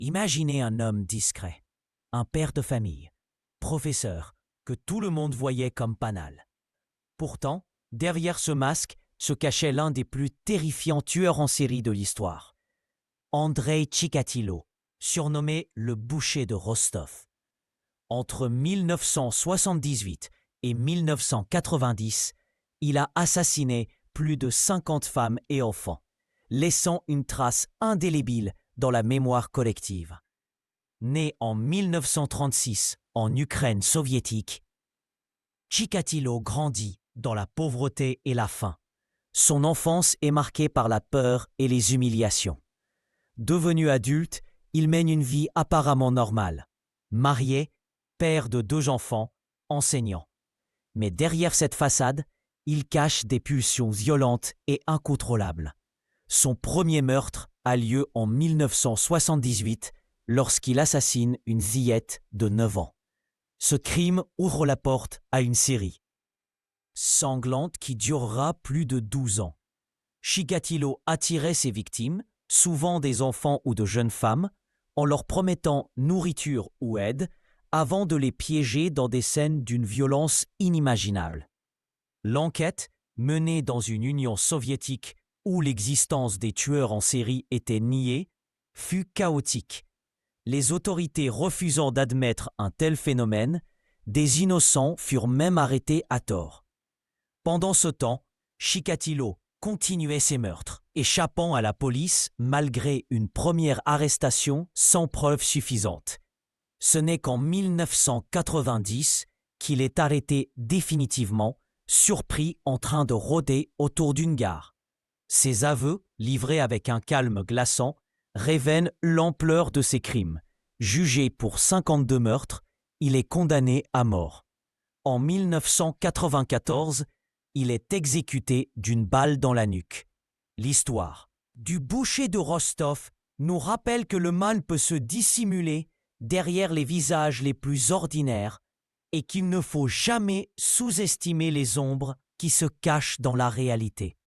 Imaginez un homme discret, un père de famille, professeur, que tout le monde voyait comme banal. Pourtant, derrière ce masque se cachait l'un des plus terrifiants tueurs en série de l'histoire. Andrei Chikatilo, surnommé le boucher de Rostov. Entre 1978 et 1990, il a assassiné plus de 50 femmes et enfants, laissant une trace indélébile dans la mémoire collective. Né en 1936 en Ukraine soviétique, Chikatilo grandit dans la pauvreté et la faim. Son enfance est marquée par la peur et les humiliations. Devenu adulte, il mène une vie apparemment normale. Marié, père de 2 enfants, enseignant. Mais derrière cette façade, il cache des pulsions violentes et incontrôlables. Son premier meurtre a lieu en 1978 lorsqu'il assassine une fillette de 9 ans. Ce crime ouvre la porte à une série sanglante qui durera plus de 12 ans. Chikatilo attirait ses victimes, souvent des enfants ou de jeunes femmes, en leur promettant nourriture ou aide, avant de les piéger dans des scènes d'une violence inimaginable. L'enquête, menée dans une Union soviétique où l'existence des tueurs en série était niée, fut chaotique. Les autorités refusant d'admettre un tel phénomène, des innocents furent même arrêtés à tort. Pendant ce temps, Chikatilo continuait ses meurtres, échappant à la police malgré une première arrestation sans preuve suffisante. Ce n'est qu'en 1990 qu'il est arrêté définitivement, surpris en train de rôder autour d'une gare. Ses aveux, livrés avec un calme glaçant, révèlent l'ampleur de ses crimes. Jugé pour 52 meurtres, il est condamné à mort. En 1994, il est exécuté d'une balle dans la nuque. L'histoire du boucher de Rostov nous rappelle que le mal peut se dissimuler derrière les visages les plus ordinaires et qu'il ne faut jamais sous-estimer les ombres qui se cachent dans la réalité.